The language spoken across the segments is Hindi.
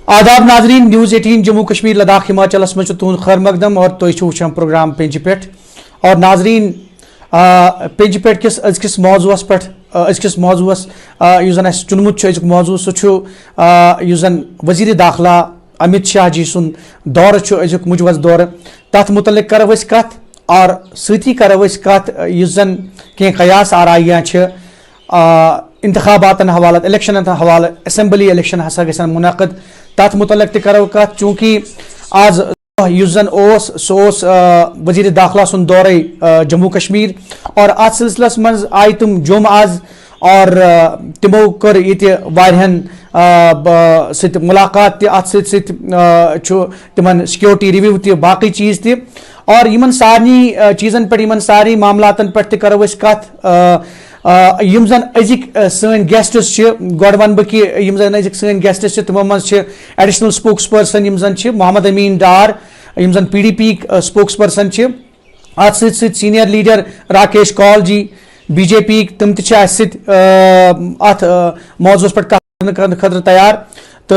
आदाब नाजरीन, न्यूज़ 18 जम्मू कश्मीर लद्दाख हिमाचल मज तुंद खैर मकदम और तुम वुचान प्रोग्राम पेंच पे। और नाजरीन पेंच पे किस अजकिस मौजूस पे अजकिस मौजूस जन चुनमुत अजुक मौजू सह जन वजीर दाखिला अमित शाह जी सुन दौर अजुक मुजवज दौर तथ मुतलिक करो कत और सती करो कत जन कह कयास आराइयाँ इंतखाबातन हवाले इलेक्शन हवाले असम्बली इलेक्शन हसा गसन मुनक़द तथ मुतलक त करो कत चूँकि आज जन सोस वजीर दाखिला सुन दौरे जम्मू कश्मीर और अत सिलसिलस मज आय तुम जुम आज और तिमो कर ये वारिहन सत मुलाकात अत तिमन सिक्योरिटी रिव्यू त बाकी चीज़ त और यमन सारनी चीज़न पे यमन सारी मामलातन पे करो कत यम जन अजिक सन गेस्ट्स गोड वन बह कि यम जन अजिक सन गेस्ट्स तमो मज एडिशनल स्पोक्स पर्सन यम जन मोहम्मद अमीन डार यम जन PDP स्पोक्स पर्सन अत सीनियर लीडर राकेश कौल जी BJP तम अत मौजूस पे खतर तैयार तो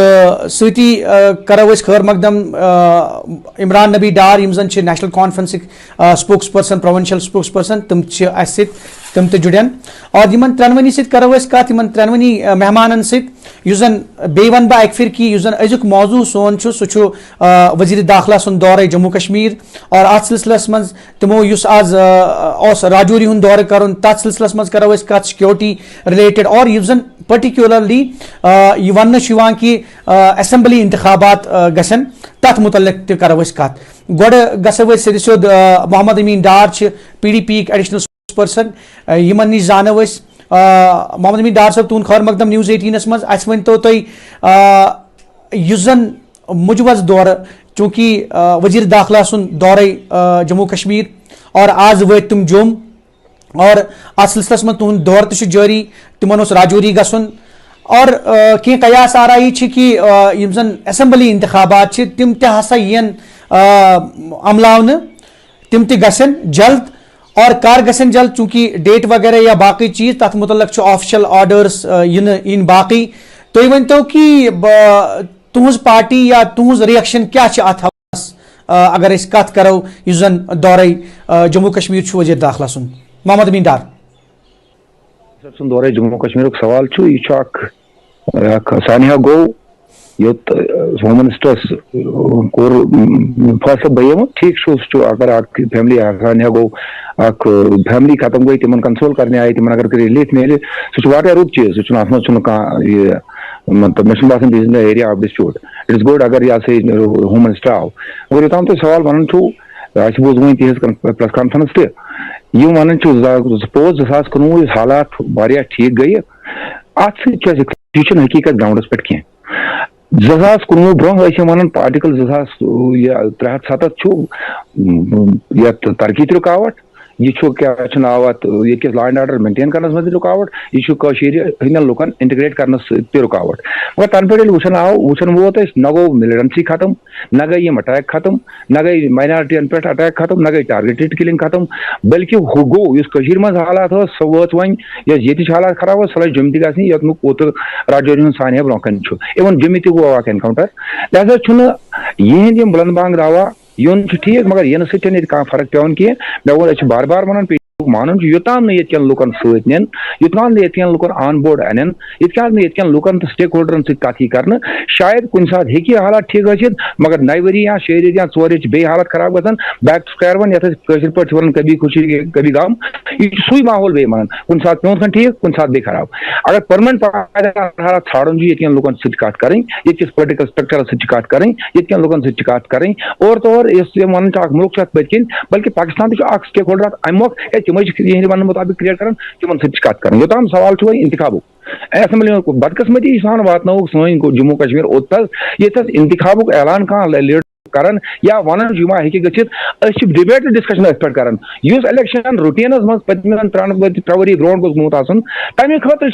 सती करो खैर मकदम इमरान नबी डार यम जन national conference spokes person provincial spokes person तम तम तो जुड़न और इन त्रोनवनी सत करो कत इन त्रोनवनी मेहमान सन बे वन बह अक फिर कि जन अजुक मौजू सोन सह वजीर दाखिला सुन दौरे जम्मू कश्मीर और अत सिलसिलस मज तमो आज राजौरी हुंद दौरे कर तथ सिलसिलस मज करो कत सिक्योरिटी रिलेटेड और जन पर्टिकुलरली वन कि असम्बली इंतखाबात गसन तथ मुतलिक त करो कत गोड गो सोद मोहम्मद अमीन डार PDP एडिशनल पर्सन यमन नश जानो मोहम्मद अमीन डार साहब तुंद खैर मकदम न्यूज़ 18 मज अस वन तो जन मुजवज दौर चूँकि वजीर दाखिला सुन दौरे जम्मू कश्मीर और आज वत तुम जुम और अत सिलसिलस मज तुंद दौर तो जारी तिमन राजौरी गसन और कह कयास आराई कि यम जन असम्बली इंतखाबात तिम हसा यन अमलावन तिम गसन जल्द और कर गसन जल्द चूँकि डेट वगैरह या बाकी चीज़ तथ मुतलक ऑफिशियल ऑर्डर्स इन बाकी तो वन तो कि तुहज पार्टी या तुहज रिएक्शन क्या अत अगर कत करो जन दौरे जम्मू कश्मीर वजीर दाखिला सुन मोहम्मद अमीन डार सुन दौरे जम्मू कश्मीर सवाल यह सानिया गो योत होम मिनिस्टर्स कोर फैसला बयम ठीक अगर फैमिली सानिया गो फैमिली खत्म गई तिमन कंसोल करने आए तिमन अगर रिलीफ मिले सह रुत चीज सह मतलब मे बात this in the area of dispute it is good अगर यह होम मिनिस्टर आव मगर योतान तुम सवाल वन अस बोज वो तिज प्रेस कॉन्फ्रेंस तम वन सपोज 2019 हालात वारिया ठीक गई अत सह हकीकत ग्राउंडस पे कह 2019 ब्रोह वन पार्टिकल 370 तरक्की रुकावट यह क्या नाव अत लॉ एंड ऑर्डर मेंटेन करने मज रुकावट यह लुकन इंटीग्रेट करने रुकावट मगर तन पे वुचन आव वुचन वोत न गो मिलिटेंसी खत्म न गई यम अटैक खत्म न गई माइनॉरिटियन पे अटैक खत्म न गई टारगेटेड किलिंग खत्म बल्कि हु गो मज हालात सह वोत वन ये हालात खराब सह लगे जम तुक ओत राजौरी सानिया ब्रोकन इवन जम तक गो एनकाउंटर लिहाजा यह बुलंद बांग दावा यून ठीक मगर इन सह फर्क पेवन कह मे वो बार बार वन मान योतान ये लुकन सन योतान ये लुकन ऑन बोर्ड अन ये लुकन तो स्टेक होल्डरन सत कर शायद कुछ सात हे हालात ठीक गि मगर 9 वरी या 6 रेत या 4 रेत बे हालात खराब गन बैक टू स्क्वायर वन ये पे वन कभी खुशी कभी गम यह सुई माहौल बे मान कुछ सात पे ठीक कुछ सात बे खराब अगर परमानेंट हालात छाड़न ये लुकन सत कत करें ये पोलिटिकल स्ट्रक्चर सत कत करें ये लुकन सत कत करें और तो और वन मुल्क पत्न बल्कि पाकिस्तान स्टेक होल्डर अमुक तम वन मुताबिक क्रिएट कर तिमन सत कर योतान सवाल इंतखाबुक असम्बली बदकस्मती सान वात सन जम्मू कश्मीर ओत ये इंतखाबुक ऐलान लीडर कर या वन हे गि डिबेट डिस्कशन पे कर इलेक्शन रूटीन मज पत्म 3 वरी ब्रोट गोमुत तमें खतर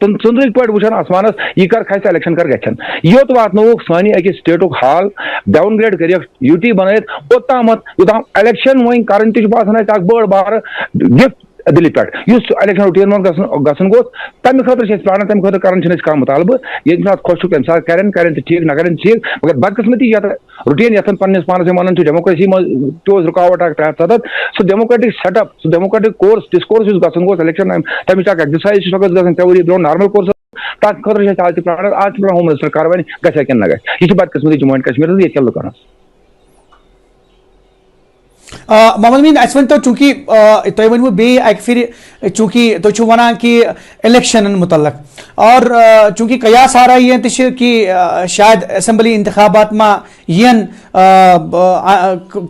चंद्रिक पे वुचान आसमान यह कर खस इलेक्शन कर गन योत वात सानी अकिस स्टेटुक हाल डाउनग्रेड कर UT बन ओतामत योताम इलेक्शन वो कर बासान बड़ बार गिफ्ट दिल्ली पे इलेक्शन रूटीन मन गसन गो तमें खतर प्लान तमें खतर कर कह मुतालबह ये खुश तम सात कर ठीक न कर ठीक मगर बदकिस्मती ये रूटीन यन पन्नस पानस वन डेमोक्रेसी मज रुकावट 370 सह डेमोक्रेटिक सेटअप सह डेमोक्रेटिक कोर्स डिस्कोर्स गसन गो इलेक्शन तमिच एक्सरसाइज गई ब्रो नॉर्मल कोर्स तथ खतर आज प्लान आज होम मिनिस्टर कार्रवाई गया कि न गई यह बदकिस्मती जम्मू एंड कश्मीर ये लुकन मोहम्मद अमीन अस वन तो चूंकि तुम वन बेक फिर चूंकि तुम वन कि इलेक्शन मुतलक और चूंकि कयास आ रही है कि शायद असम्बली इंतखाबात मा यन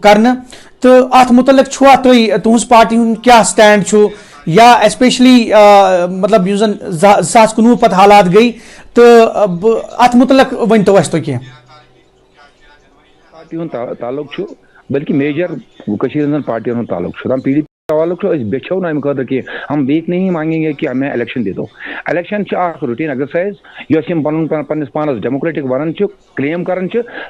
कर तो अत मुतलक छुआ तुज पार्टी क्या स्टैंड छु या स्पेशली मतलब युस जन 2019 पत हालात गई तो अत मुतलक वन तो अस तो क्या पार्टी ताल्लुक बल्कि मेजर पार्टियों ताल्लुक PDP ताल्लुक बेचो ना अमे कि हम बीक नहीं मांगेंगे कि हमें इलेक्शन दे दो इलेक्शन रूटीन एक्सरसाइज पन्नस पानस डेमोक्रेटिक वन क्लेम कर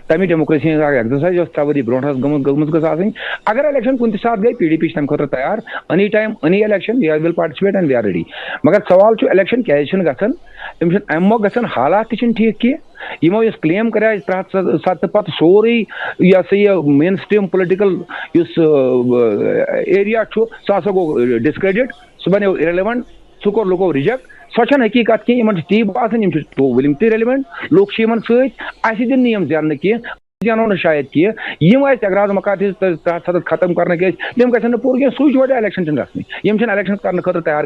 तमें डेमोक्रेसी एक्सरसाइज 3 वरी ब्रो गई अगर इलेक्शन कुछ सात गई PDP तम खतर तैयार any time any election we will participate and we are ready मगर सवाल इलेक्शन क्या गन अमो गन हालात ठीक कह यमो क्लेम कर 307 पत सोरे यह सा यह मेन स्ट्रीम पोलिटिकल एरिया सह गो डिस्क्रेडिट सह बनो इरेलीवेंट सह कोर लुको रिजेक्ट सो हकीकत कह ती बासान विलिम रेलिवेंट लुक सत दिन नियम जान कह जानो न शायद कह अगराज मकात 307 खत्म कर तम गन पूर कह स्विच वजह इलेक्शन गम इलेक्शन कर खतर तैयार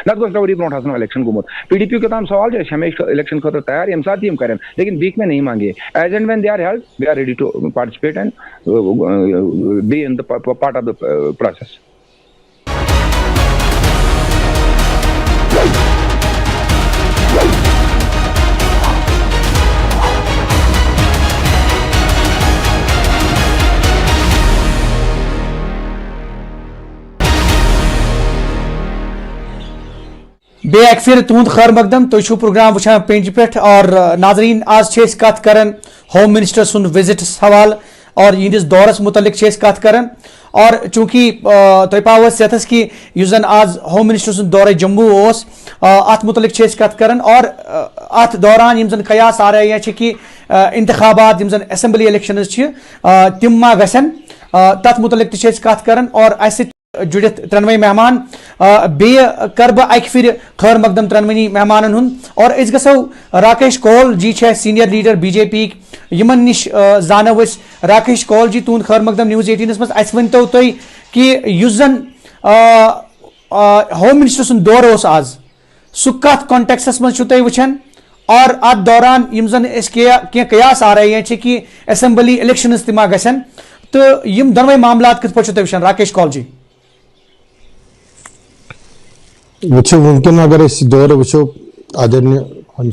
नत गो 3 वरी ब्रो इलेक्शन गोमुत PDP के तम सवाल हमेशा इलेक्शन खतर तैयार यम सात कर लेकिन बीक में नहीं मांगे as and when they are held we are ready to participate and be in the part of the process बेक फिर तुंद खैर मकदम तुम प्रोग्राम वुचान पेंज पे और नाजरीन आज कत कर होम मिनिस्टर सुन विजिट हवाल और यिंदिस दौरस मुतलिक कत कर और चूंकि तुम पाव यथस कि जन आज होम मिनिस्टर सुन दौरे जम्मू अत मुतलिक कत कर और अत दौरान यम जन कयास आ रहे हैं कि इंतखाबात यम जन असम्बली इलेक्शन तम मा गसन तथ मुतलिक कत कर और अस जुड़ित 3 मेहमान बे कर बह अक फिर खैर मकदम 3 मेहमान और गो राकेश कौल जी सीनियर लीडर BJP यमन निश जानो राकेश कौल जी तुंद खैर मकदम न्यूज़ 18 मज अस वनो तुम कि युस जन होम मिनिस्टर सुन दौर आज सह कत कॉन्टेक्सस मज वुचान और अत दौरान यम जन कयास आ रहे हैं कि असम्बली इलेक्शन तमा गसन तो यम दोनों मामला कत पे वुचान राकेश कौल जी वो वनकन अगर दौर वो आदरणीय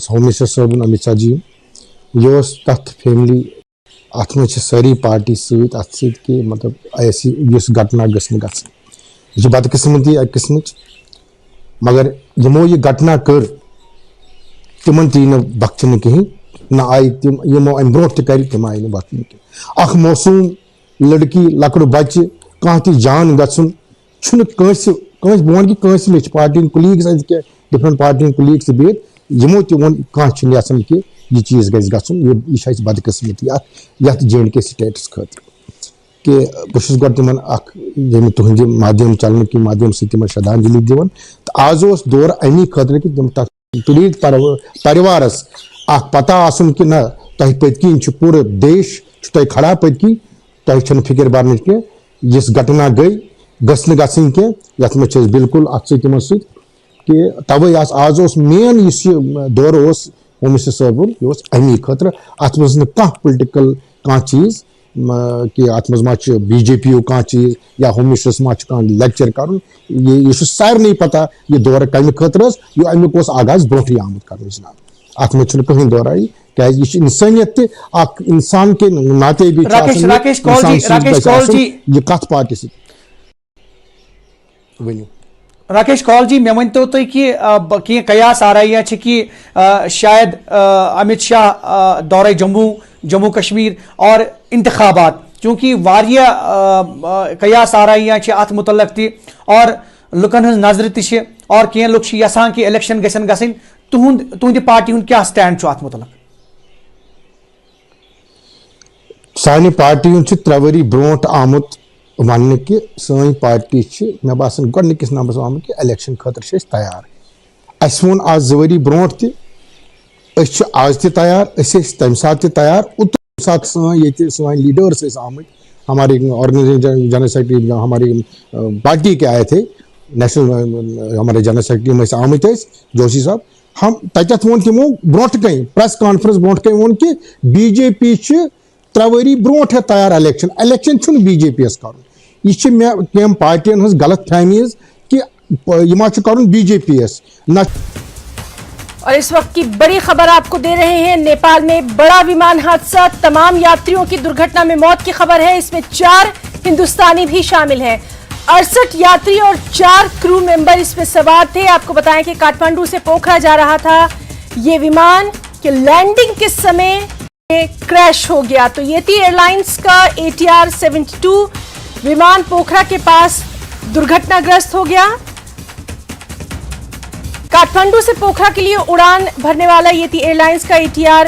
होम मिनिस्टर साहब अमित शाह जी यह तथ फैमिली अत सारी पार्टी सत कि मतलब घटना गसन यह बदकिस्मती अक किस्म मगर यमो यह घटना कर तिमन ती न बख्शन कहीं न आई तम यमो अम ब्रो तम आई बख्शन कह मौसूम लड़की लकड़ बच्चे कह जान गसन बह कि party colleagues different party colleagues बिहत यमो तोन कह कि यह चीज गसन यह बदकिस्मती ये JNK स्टेट्स खतर कि बहुत गो तिम तुंद माध्यम चलन कि माध्यम से तिम श्रद्धांजलि दिवन तो आज दौर अमी खतर कि तम पीड़ित परिवारस पता आसन कि न तुम पत्किन पूरे देश तुम खड़ा पत्कि तुम फिक्र बरन कह यस घटना गई गसन गसन कह ये में बिल्कुल अत तिमन कि तवे आज मेन इस दौर होम मिनिस्टर साहब यह अमी खतर अत मज कह पोलिटिकल कह चीज कि अत मज BJP कह चीज या होम मिनिस्टर्स मा कह लेक्चर कर यह सारे पता यह दौर कम खतर यह अमुक आगाज ब्रोह आमुत कर जनाब अत में कहीं दौराई क्या यह इंसानियत इंसान के नाते भी यह कत पार्टी से राकेश कौल जी मे वन तो कि कयास आ रही है कि शायद अमित शाह दौरे जम्मू कश्मीर और इंतखाबात चूंकि वारिया कयास आ रही है अत मुतल्लक और लुकन हज नजर तह और कह लुक यसान कि इलेक्शन गसन गसन तुंद पार्टी हुंद क्या स्टैंड अत मुतलक? सानी पार्टी हुंद 3 वरी ब्रोट आमुत वन कि सन पार्टी मे बासान गोडनिकिस नंबरस आमुत कि इलेक्शन खतर तैयार। अस वोन आज 2 वरी ब्रोट तह आज तह तैयार, तम सात तैयार, उत सात सन लीडर्स आमुत, हमारे ऑर्गेनाइजेशन जनरल सेक्रेटरी हमारी पार्टी के आए थे, नेशनल हमारे जनरल सेक्रेटरी में आमत जोशी साहब, हम तत वो तमो ब्रोट कहीं प्रेस कॉन्फ्रेंस ब्रोट कहीं वो कि बीजेपी 3 वरी ब्रोट है तैयार इलेक्शन छुन बीजेपी कर यह पार्टियन हज गलत फहमीज कि यह कर बीजेपी न। और इस वक्त की बड़ी खबर आपको दे रहे हैं, नेपाल में बड़ा विमान हादसा, तमाम यात्रियों की दुर्घटना में मौत की खबर है। इसमें 4 हिंदुस्तानी भी शामिल हैं। 68 यात्री और 4 क्रू मेंबर इसमें सवार थे। आपको बताएं कि काठमांडू से पोखरा जा रहा था ये विमान कि लैंडिंग के समय क्रैश हो गया। तो येती एयरलाइंस का ATR 72 विमान पोखरा के पास दुर्घटनाग्रस्त हो गया। काठमांडू से पोखरा के लिए उड़ान भरने वाला येती एयरलाइंस का ATR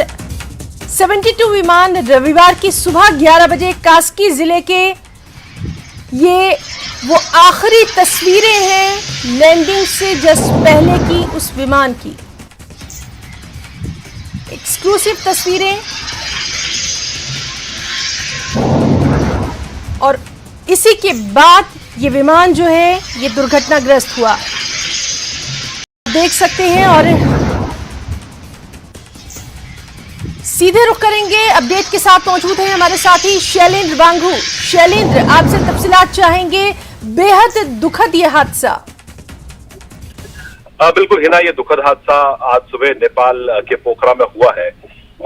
72 विमान रविवार की सुबह 11 बजे कास्की जिले के ये वो आखिरी तस्वीरें हैं लैंडिंग से जस्ट पहले की उस विमान की, एक्सक्लूसिव तस्वीरें। और इसी के बाद ये विमान जो है ये दुर्घटनाग्रस्त हुआ, देख सकते हैं। और सीधे रुख करेंगे, अपडेट के साथ मौजूद हैं हमारे साथी शैलेंद्र बांगू। शैलेंद्र, आपसे तफसीलात चाहेंगे, बेहद दुखद ये हादसा। बिल्कुल हिना, ये दुखद हादसा आज सुबह नेपाल के पोखरा में हुआ है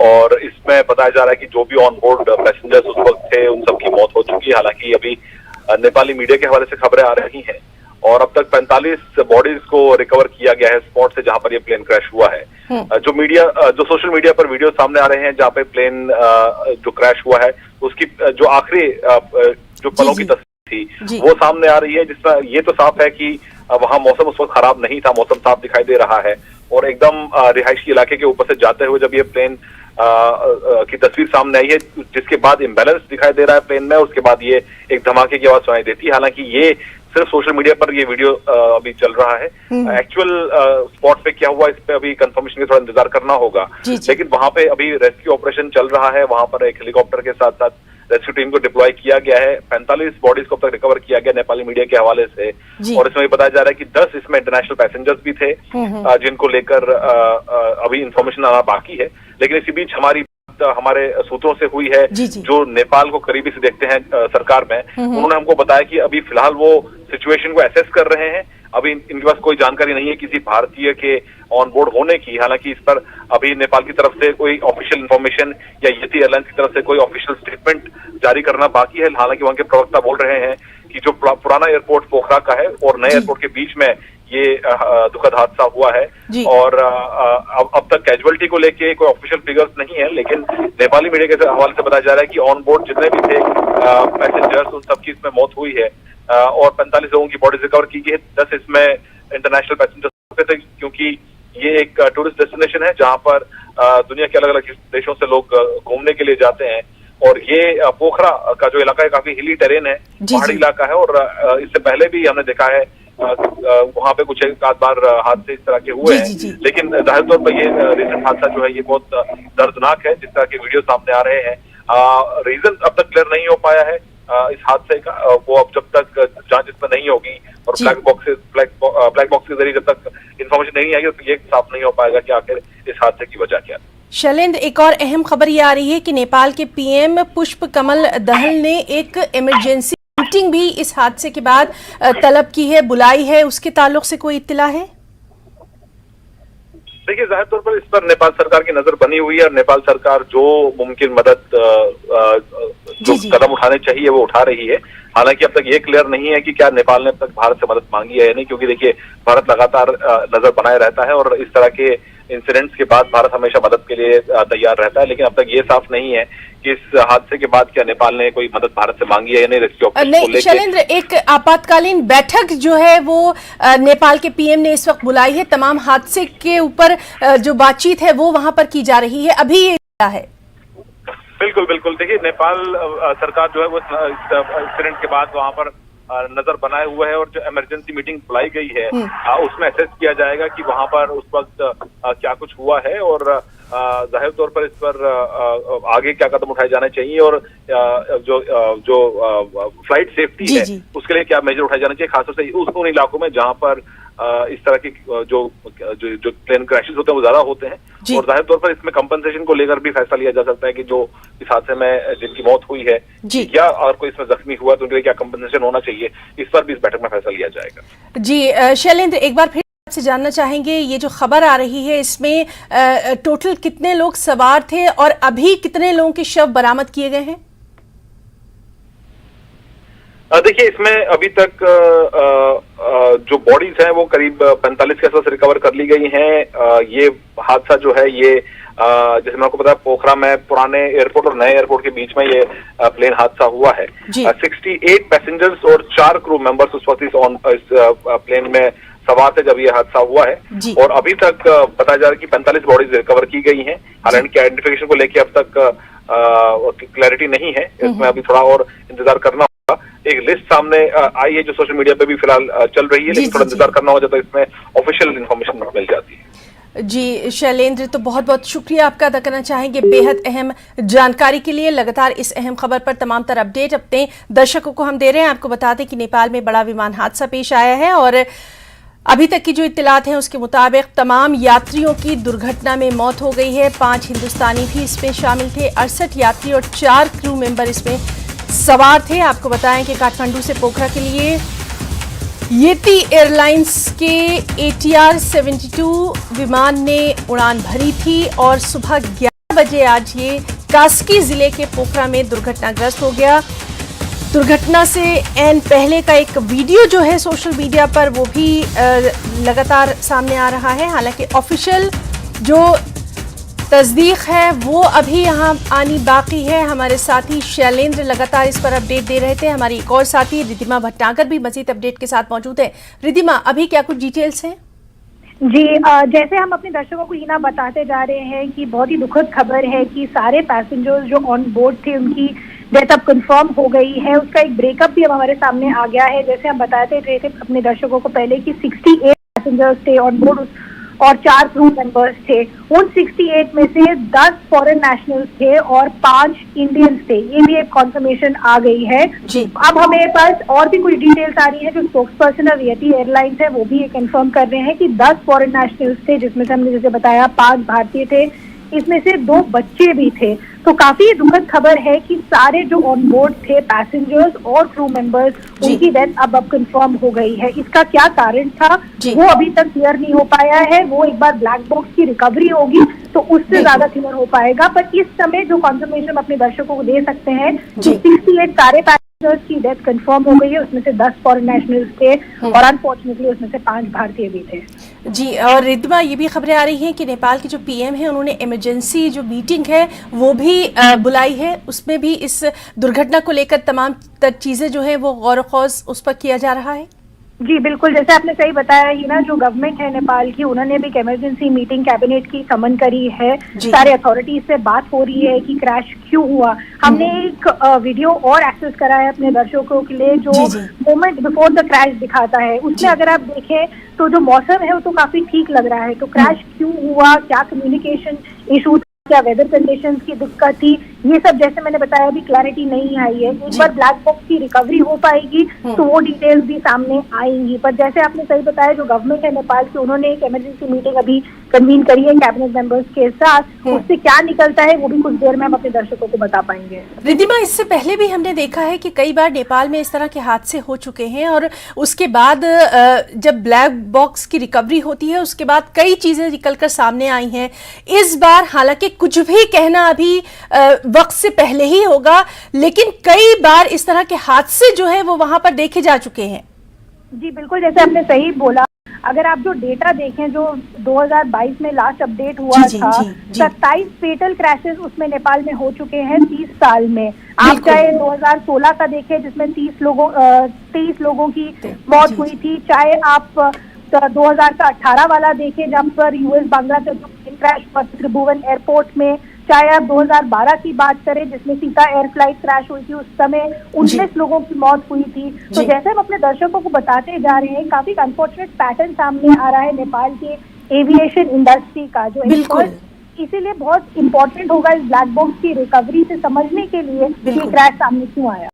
और इसमें बताया जा रहा है कि जो भी ऑन बोर्ड पैसेंजर्स उस वक्त थे उन सबकी मौत हो चुकी है। हालांकि अभी नेपाली मीडिया के हवाले से खबरें आ रही हैं और अब तक 45 बॉडीज को रिकवर किया गया है स्पॉट से जहां पर ये प्लेन क्रैश हुआ है। जो सोशल मीडिया पर वीडियो सामने आ रहे हैं जहां पे प्लेन जो क्रैश हुआ है उसकी जो आखिरी जो पलों की तस्वीर थी वो सामने आ रही है, जिसमें ये तो साफ है कि वहां मौसम उस वक्त खराब नहीं था, मौसम साफ दिखाई दे रहा है और एकदम रिहायशी इलाके के ऊपर से जाते हुए जब ये प्लेन की तस्वीर सामने आई है जिसके बाद इम्बैलेंस दिखाई दे रहा है प्लेन में, उसके बाद ये एक धमाके की आवाज सुनाई देती है। हालांकि ये सिर्फ सोशल मीडिया पर ये वीडियो अभी चल रहा है, एक्चुअल स्पॉट पे क्या हुआ इस पे अभी कंफर्मेशन का थोड़ा इंतजार करना होगा। लेकिन वहां पे अभी रेस्क्यू ऑपरेशन चल रहा है, वहां पर एक हेलीकॉप्टर के साथ साथ रेस्क्यू टीम को डिप्लॉय किया गया है। 45 बॉडीज को अब तक रिकवर किया गया नेपाली मीडिया के हवाले से और इसमें बताया जा रहा है कि 10 इसमें इंटरनेशनल पैसेंजर्स भी थे जिनको लेकर अभी इंफॉर्मेशन आना बाकी है। लेकिन इसी बीच हमारे सूत्रों से हुई है जो नेपाल को करीबी से देखते हैं सरकार में, उन्होंने हमको बताया कि अभी फिलहाल वो सिचुएशन को एसेस कर रहे हैं। अभी इनके पास कोई जानकारी नहीं है किसी भारतीय के ऑन बोर्ड होने की। हालांकि इस पर अभी नेपाल की तरफ से कोई ऑफिशियल इंफॉर्मेशन या येती एयरलाइंस की तरफ से कोई ऑफिशियल स्टेटमेंट जारी करना बाकी है। हालांकि वहां के प्रवक्ता बोल रहे हैं कि जो पुराना एयरपोर्ट पोखरा का है और नए एयरपोर्ट के बीच में ये दुखद हादसा हुआ है और अब तक कैजुअलिटी को लेके कोई ऑफिशियल फिगर्स नहीं है, लेकिन नेपाली मीडिया के हवाले से बताया जा रहा है कि ऑन बोर्ड जितने भी थे पैसेंजर्स उन सबकी इसमें मौत हुई है और 45 लोगों की बॉडी रिकवर की गई है। 10 इसमें इंटरनेशनल पैसेंजर्स थे क्योंकि ये एक टूरिस्ट डेस्टिनेशन है जहां पर दुनिया के अलग अलग देशों से लोग घूमने के लिए जाते हैं और ये पोखरा का जो इलाका है काफी हिली टेरेन है, पहाड़ी इलाका है और इससे पहले भी हमने देखा है वहां पे कुछ एक आध बार हादसे इस तरह के हुए हैं। लेकिन जाहिर तौर पर ये रिसेंट हादसा जो है ये बहुत दर्दनाक है जिस तरह के वीडियो सामने आ रहे हैं। रीजन अब तक क्लियर नहीं हो पाया है इस हादसे का, वो अब जब तक जांच इसमें नहीं होगी और ब्लैक बॉक्स के जरिए जब तक इन्फॉर्मेशन नहीं आएगी तो ये साफ नहीं हो पाएगा कि आखिर इस हादसे की वजह क्या है। शैलेंद्र, एक और अहम खबर ये आ रही है कि नेपाल के PM पुष्प कमल दहल ने एक इमरजेंसी मीटिंग भी इस हादसे के बाद तलब की है, बुलाई है, उसके ताल्लुक से कोई इत्तला है? देखिए, जाहिर तौर पर इस पर नेपाल सरकार की नजर बनी हुई है और नेपाल सरकार जो मुमकिन मदद जो कदम उठाने चाहिए वो उठा रही है। हालांकि अब तक ये क्लियर नहीं है कि क्या नेपाल ने अब तक भारत से मदद मांगी है या नहीं, क्योंकि देखिए भारत लगातार नजर बनाए रहता है और इस तरह के इंसिडेंट्स के बाद भारत हमेशा मदद के लिए तैयार रहता है। लेकिन अब तक ये साफ नहीं है कि इस हादसे के बाद क्या नेपाल ने कोई मदद भारत से मांगी है या नहीं, रेस्क्यू ऑपरेशन को नहीं लेकर। शैलेंद्र, एक आपातकालीन बैठक जो है वो नेपाल के पीएम ने इस वक्त बुलाई है, तमाम हादसे के ऊपर जो बातचीत है वो वहां पर की जा रही है, अभी ये क्या है? बिल्कुल बिल्कुल, देखिए नेपाल सरकार जो है वो इंसिडेंट के बाद वहां पर नजर बनाए हुए है और जो इमरजेंसी मीटिंग बुलाई गई है उसमें असेस किया जाएगा कि वहां पर उस वक्त क्या कुछ हुआ है और जाहिर तौर पर इस पर आगे क्या कदम उठाए जाने चाहिए और जो फ्लाइट सेफ्टी है उसके लिए क्या मेजर उठाए जाने चाहिए, खासतौर से उन इलाकों में जहां पर इस तरह के जो प्लेन क्रैशेस होते हैं वो ज्यादा होते हैं। और जाहिर तौर पर इसमें कंपनसेशन को लेकर भी फैसला लिया जा सकता है कि जो इस हादसे में जिनकी मौत हुई है या और कोई इसमें जख्मी हुआ तो उनके लिए क्या कंपनसेशन होना चाहिए, इस पर भी इस बैठक में फैसला लिया जाएगा। जी शैलेंद्र, एक बार फिर आपसे जानना चाहेंगे, ये जो खबर आ रही है इसमें टोटल कितने लोग सवार थे और अभी कितने लोगों के शव बरामद किए गए हैं? देखिए इसमें अभी तक जो बॉडीज हैं वो करीब 45 के आसपास रिकवर कर ली गई हैं। ये हादसा जो है ये जैसे मैं आपको बताया पोखरा में पुराने एयरपोर्ट और नए एयरपोर्ट के बीच में ये प्लेन हादसा हुआ है। 68 पैसेंजर्स और 4 क्रू मेंबर्स उस वक्त इस प्लेन में सवार थे जब ये हादसा हुआ है और अभी तक बताया जा रहा है कि 45 बॉडीज रिकवर की गई हैं। हालांकि आइडेंटिफिकेशन को लेकर अब तक क्लैरिटी नहीं है, इसमें अभी थोड़ा और इंतजार करना होगा। एक लिस्ट सामने आई है जो सोशल मीडिया पे भी फिलहाल चल रही है, लेकिन थोड़ा इंतजार करना होगा जब तक इसमें ऑफिशियल इन्फॉर्मेशन मिल जाती है। जी शैलेंद्र, तो बहुत बहुत शुक्रिया आपका अदा करना चाहेंगे बेहद अहम जानकारी के लिए। लगातार इस अहम खबर पर तमाम तरह अपडेट अपने दर्शकों को हम दे रहे हैं। आपको बता दें कि नेपाल में बड़ा विमान हादसा पेश आया है और अभी तक की जो इत्तलात हैं उसके मुताबिक तमाम यात्रियों की दुर्घटना में मौत हो गई है। 5 हिंदुस्तानी भी इसमें शामिल थे, 68 यात्री और 4 क्रू मेंबर इसमें सवार थे। आपको बताएं कि काठमांडू से पोखरा के लिए येती एयरलाइंस के ATR 72 विमान ने उड़ान भरी थी और सुबह 11 बजे आज ये कास्की जिले के पोखरा में दुर्घटनाग्रस्त हो गया। दुर्घटना से एन पहले का एक वीडियो जो है सोशल मीडिया पर वो भी लगातार सामने आ रहा है। हालांकि ऑफिशियल जो तस्दीक है वो अभी यहाँ आनी बाकी है। हमारे साथी शैलेंद्र लगातार इस पर अपडेट दे रहे थे। हमारी एक और साथी रिद्धिमा भटनागर भी मजीद अपडेट के साथ मौजूद है। रिद्धिमा, अभी क्या कुछ डिटेल्स हैं? जी जैसे हम अपने दर्शकों को हिना बताते जा रहे हैं कि बहुत ही दुखद खबर है कि सारे पैसेंजर्स जो ऑन बोर्ड थे उनकी डेथ अब कंफर्म हो गई है। उसका एक ब्रेकअप भी अब हमारे सामने आ गया है। जैसे हम बताते रहे थे अपने दर्शकों को पहले कि 68 पैसेंजर्स थे ऑन बोर्ड और 4 क्रू मेंबर्स थे। उन 68 में से 10 फॉरेन नेशनल्स थे और 5 इंडियंस थे। ये भी एक कॉन्फर्मेशन आ गई है। अब हमें पास और भी कुछ डिटेल्स आ रही है। जो spokes person of yeti airlines है वो भी ये कंफर्म कर रहे हैं कि 10 फॉरेन नेशनल्स थे, जिसमें से हमने जैसे बताया 5 भारतीय थे, इसमें से 2 बच्चे भी थे। तो काफी दुखद खबर है कि सारे जो ऑन बोर्ड थे पैसेंजर्स और क्रू मेंबर्स उनकी डेथ अब कंफर्म हो गई है। इसका क्या कारण था वो अभी तक क्लियर नहीं हो पाया है। वो एक बार ब्लैक बॉक्स की रिकवरी होगी तो उससे ज्यादा क्लियर हो पाएगा। पर इस समय जो कंफर्मेशन अपने दर्शकों को दे सकते हैं 68 सारे पैसेंजर्स की डेथ कंफर्म हो गई है। उसमें से 10 फॉरेन नेशनल्स थे और अनफॉर्चुनेटली उसमें से 5 भारतीय भी थे। जी, और रिद्धिमा, ये भी खबरें आ रही हैं कि नेपाल के जो पीएम है उन्होंने इमरजेंसी जो मीटिंग है वो भी बुलाई है। उसमें भी इस दुर्घटना को लेकर तमाम चीजें जो है वो गौर खौज उस पर किया जा रहा है। जी बिल्कुल, जैसे आपने सही बताया ही ना, जो गवर्नमेंट है नेपाल की उन्होंने भी एक इमरजेंसी मीटिंग कैबिनेट की समन करी है। सारे अथॉरिटीज से बात हो रही है कि क्रैश क्यों हुआ। हमने एक वीडियो और एक्सेस करा है अपने दर्शकों के लिए जो मोमेंट बिफोर द क्रैश दिखाता है। उसमें अगर आप देखें तो जो मौसम है वो तो काफी ठीक लग रहा है। तो क्रैश क्यों हुआ, क्या कम्युनिकेशन इशू, क्या वेदर कंडीशंस की दिक्कत थी, ये सब जैसे मैंने बताया अभी क्लैरिटी नहीं आई है। एक बार ब्लैक बॉक्स की रिकवरी हो पाएगी तो वो डिटेल्स भी सामने आएंगी। पर जैसे आपने सही बताया, जो गवर्नमेंट है नेपाल की उन्होंने एक इमरजेंसी मीटिंग अभी कन्वीन करी है कैबिनेट मेंबर्स के साथ। उससे क्या निकलता है वो भी कुछ देर में हम अपने दर्शकों को बता पाएंगे। रिद्धिमा, इससे पहले भी हमने देखा है कि कई बार नेपाल में इस तरह के हादसे हो चुके हैं और उसके बाद जब ब्लैक बॉक्स की रिकवरी होती है उसके बाद कई चीजें निकलकर सामने आई हैं। इस बार हालांकि कुछ भी कहना अभी वक्त से पहले ही होगा, लेकिन कई बार इस तरह के हादसे जो है वो वहां पर देखे जा चुके हैं। जी बिल्कुल, जैसे आपने सही बोला, अगर आप जो डेटा देखें जो 2022 में लास्ट अपडेट हुआ था, 27 फेटल क्रैशेस उसमें नेपाल में हो चुके हैं 30 साल में। आप चाहे 2016 का देखें जिसमें 23 लोगों की मौत हुई थी, चाहे आप 2018 वाला देखें जब पर यूएस बांग्लादेश क्रैश हुआ त्रिभुवन एयरपोर्ट में, चाहे आप 2012 की बात करें जिसमें सीता एयर फ्लाइट क्रैश हुई थी, उस समय 19 लोगों की मौत हुई थी। तो जैसे हम अपने दर्शकों को बताते जा रहे हैं, काफी अनफॉर्चुनेट पैटर्न सामने आ रहा है नेपाल के एविएशन इंडस्ट्री का, जो इसीलिए बहुत इंपॉर्टेंट होगा इस ब्लैक बॉक्स की रिकवरी से समझने के लिए कि क्रैश सामने क्यों आया।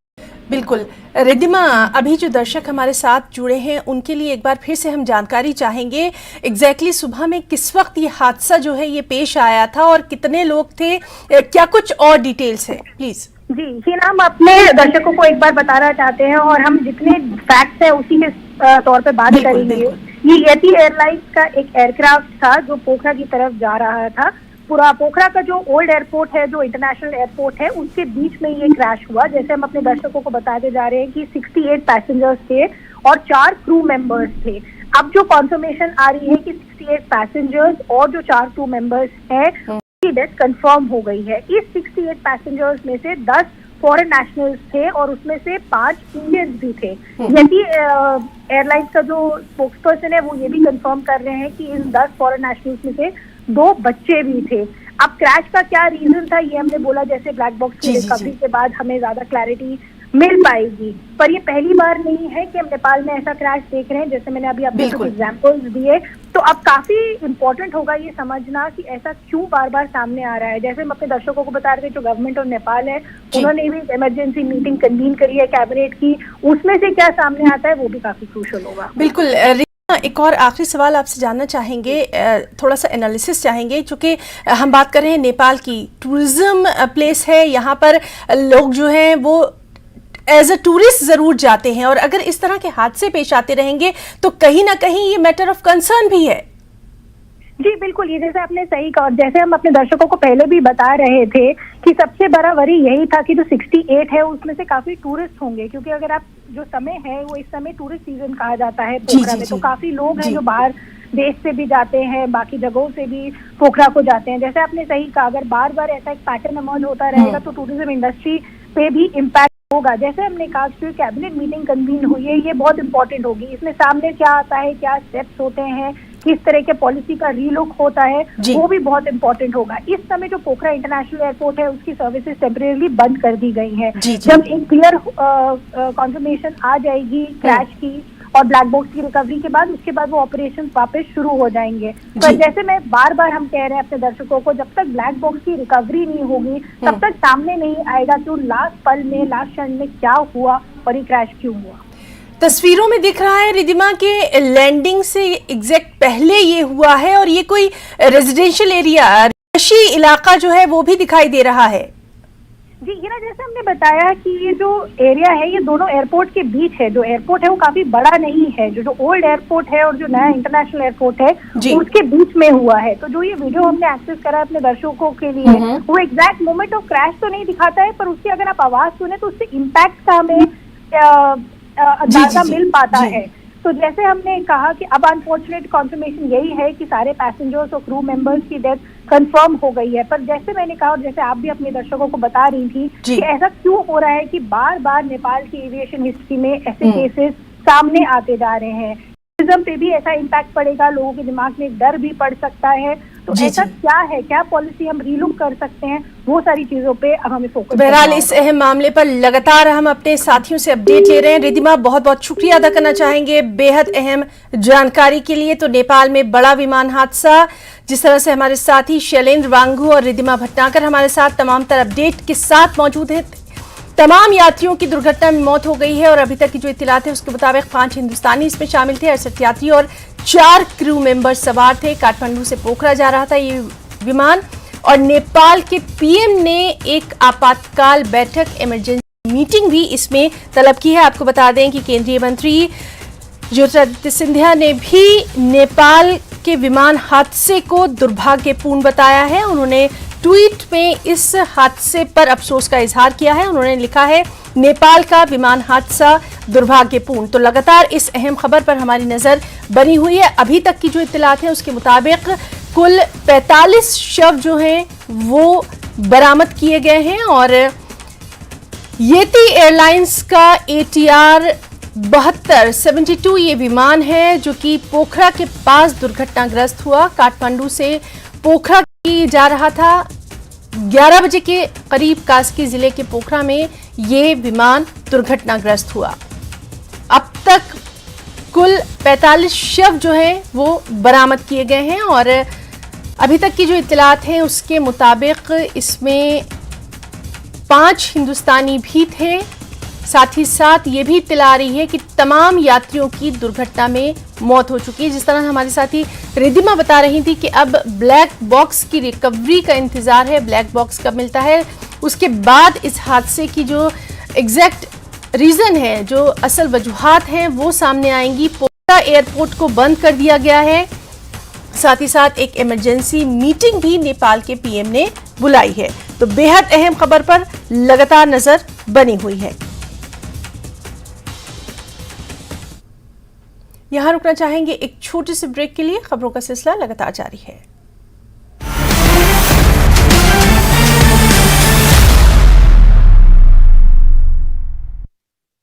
बिल्कुल रिद्धिमा, अभी जो दर्शक हमारे साथ जुड़े हैं उनके लिए एक बार फिर से हम जानकारी चाहेंगे, एग्जैक्टली सुबह में किस वक्त ये हादसा जो है ये पेश आया था और कितने लोग थे, क्या कुछ और डिटेल्स है प्लीज। जी हिना, हम अपने दर्शकों को एक बार बताना चाहते हैं और हम जितने फैक्ट्स हैं उसी के तौर पे बात करेंगे। ये यति एयरलाइंस का एक एयरक्राफ्ट था जो पोखरा की तरफ जा रहा था। पूरा पोखरा का जो ओल्ड एयरपोर्ट है, जो इंटरनेशनल एयरपोर्ट है, उसके बीच में ये क्रैश हुआ। जैसे हम अपने दर्शकों को बताते जा रहे हैं कि 68 पैसेंजर्स थे और 4 क्रू मेंबर्स थे। अब जो कॉन्फर्मेशन आ रही है कि 68 पैसेंजर्स और जो 4 क्रू मेंबर्स हैं उनकी डेथ कंफर्म हो गई है। इस 68 पैसेंजर्स में से 10 फॉरेन नेशनल्स थे और उसमें से 5 इंडियंस भी थे। यदि एयरलाइंस का जो स्पोक्सपर्सन है वो ये भी कंफर्म कर रहे हैं कि इन 10 फॉरेन नेशनल्स में से 2 बच्चे भी थे। अब क्रैश का क्या रीजन था ये हमने बोला, जैसे ब्लैक बॉक्स की रिकवरी के बाद हमें ज्यादा क्लैरिटी मिल पाएगी, पर ये पहली बार नहीं है कि हम नेपाल में ऐसा क्रैश देख रहे हैं। जैसे मैंने अभी आपको कुछ एग्जांपल्स दिए, तो अब काफी इंपॉर्टेंट होगा ये समझना कि ऐसा क्यों बार बार सामने आ रहा है। जैसे हम अपने दर्शकों को बता रहे थे, जो गवर्नमेंट और नेपाल है उन्होंने भी इमरजेंसी मीटिंग कन्वीन करी है कैबिनेट की, उसमें से क्या सामने आता है वो भी काफी क्रूशल होगा। बिल्कुल। एक और आखिरी सवाल आपसे जानना चाहेंगे, थोड़ा सा एनालिसिस चाहेंगे, क्योंकि हम बात कर रहे हैं नेपाल की टूरिज्म प्लेस है, यहाँ पर लोग जो हैं वो एज अ टूरिस्ट जरूर जाते हैं और अगर इस तरह के हादसे पेश आते रहेंगे तो कहीं ना कहीं ये मैटर ऑफ कंसर्न भी है। जी बिल्कुल, ये जैसे आपने सही कहा, जैसे हम अपने दर्शकों को पहले भी बता रहे थे कि सबसे बड़ा वरी यही था कि जो 68 है उसमें से काफी टूरिस्ट होंगे, क्योंकि अगर आप जो समय है वो इस समय टूरिस्ट सीजन कहा जाता है पोखरा में, तो काफी लोग हैं जो बाहर देश से भी जाते हैं, बाकी जगहों से भी पोखरा को जाते हैं। जैसे आपने सही कहा, अगर बार बार ऐसा एक पैटर्न इमर्ज होता रहेगा तो टूरिज्म इंडस्ट्री पे भी इम्पैक्ट होगा। जैसे हमने कहा कि कैबिनेट मीटिंग कन्वीन हुई है, ये बहुत इंपॉर्टेंट होगी। इसमें सामने क्या आता है, क्या स्टेप्स होते हैं, किस तरह के पॉलिसी का रीलुक होता है, वो भी बहुत इंपॉर्टेंट होगा। इस समय जो पोखरा इंटरनेशनल एयरपोर्ट है उसकी सर्विसेज टेम्परेरी बंद कर दी गई हैं। जब एक क्लियर कॉन्फर्मेशन आ जाएगी क्रैश की और ब्लैक बॉक्स की रिकवरी के बाद, उसके बाद वो ऑपरेशन वापस शुरू हो जाएंगे। पर जैसे मैं बार बार हम कह रहे हैं अपने दर्शकों को, जब तक ब्लैक बॉक्स की रिकवरी नहीं होगी तब तक सामने नहीं आएगा कि लास्ट पल में, लास्ट क्षण में क्या हुआ और ये क्रैश क्यों हुआ। तस्वीरों में दिख रहा है रिद्धिमा के लैंडिंग से एग्जैक्ट पहले ये हुआ है और ये कोई रेजिडेंशियल एरिया, रिहायशी इलाका जो है वो भी दिखाई दे रहा है। जी हिना, जैसे हमने बताया कि ये जो एरिया है ये दोनों एयरपोर्ट के बीच है। जो एयरपोर्ट है वो काफी बड़ा नहीं है, जो ओल्ड एयरपोर्ट है और जो नया इंटरनेशनल एयरपोर्ट है उसके बीच में हुआ है। तो जो ये वीडियो हमने एक्सेस करा अपने दर्शकों के लिए, वो एग्जैक्ट मोमेंट ऑफ क्रैश तो नहीं दिखाता है, पर उसकी अगर आप आवाज सुने तो उससे इम्पैक्ट का हमें अंदाजा मिल पाता है। तो जैसे हमने कहा कि अब अनफॉर्चुनेट कॉन्फर्मेशन यही है कि सारे पैसेंजर्स और क्रू मेंबर्स की डेथ कंफर्म हो गई है। पर जैसे मैंने कहा और जैसे आप भी अपने दर्शकों को बता रही थी कि ऐसा क्यों हो रहा है कि बार बार नेपाल की एविएशन हिस्ट्री में ऐसे केसेस सामने आते जा रहे हैं। टूरिज्म पे भी ऐसा इम्पैक्ट पड़ेगा, लोगों के दिमाग में डर भी पड़ सकता है। तो ऐसा क्या है, क्या पॉलिसी हम रीलुक कर सकते हैं, वो सारी चीजों पे अब हमें फोकस। बहरहाल इस अहम मामले पर लगातार हम अपने साथियों से अपडेट ले रहे हैं। रिद्धिमा, बहुत बहुत शुक्रिया अदा करना चाहेंगे बेहद अहम जानकारी के लिए। तो नेपाल में बड़ा विमान हादसा, जिस तरह से हमारे साथी शैलेंद्र वांगू और रिद्धिमा भटनागर हमारे साथ तमाम तर अपडेट के साथ मौजूद है। तमाम यात्रियों की दुर्घटना में मौत हो गई है और अभी तक की जो इत्तलात है उसके मुताबिक 5 हिंदुस्तानी इसमें शामिल थे, 68 यात्री और 4 क्रू मेंबर सवार थे। काठमांडू से पोखरा जा रहा था ये विमान और नेपाल के पीएम ने एक आपातकाल बैठक, इमरजेंसी मीटिंग भी इसमें तलब की है। आपको बता दें कि केंद्रीय मंत्री ज्योतिरादित्य सिंधिया ने भी नेपाल के विमान हादसे को दुर्भाग्यपूर्ण बताया है। उन्होंने ट्वीट में इस हादसे पर अफसोस का इजहार किया है। उन्होंने लिखा है, नेपाल का विमान हादसा दुर्भाग्यपूर्ण। तो लगातार इस अहम खबर पर हमारी नजर बनी हुई है। अभी तक की जो इत्तलात है उसके मुताबिक कुल 45 शव जो हैं वो बरामद किए गए हैं और येती एयरलाइंस का ATR 72 ये विमान है जो कि पोखरा के पास दुर्घटनाग्रस्त हुआ। काठमांडू से पोखरा की जा रहा था। 11 बजे के करीब कास्की जिले के पोखरा में ये विमान दुर्घटनाग्रस्त हुआ। अब तक कुल 45 शव जो है वो बरामद किए गए हैं और अभी तक की जो इत्तलात हैं उसके मुताबिक इसमें 5 हिंदुस्तानी भी थे। साथ ही साथ ये भी इत्तला आ रही है कि तमाम यात्रियों की दुर्घटना में मौत हो चुकी है। जिस तरह हमारे साथी रिद्धिमा बता रही थी कि अब ब्लैक बॉक्स की रिकवरी का इंतजार है। ब्लैक बॉक्स कब मिलता है उसके बाद इस हादसे की जो एग्जैक्ट रीजन है, जो असल वजूहात हैं वो सामने आएंगी। पोखरा एयरपोर्ट को बंद कर दिया गया है। साथ ही साथ एक इमरजेंसी मीटिंग भी नेपाल के PM ने बुलाई है। तो बेहद अहम खबर पर लगातार नजर बनी हुई है। यहां रुकना चाहेंगे एक छोटे से ब्रेक के लिए। खबरों का सिलसिला लगातार जारी है।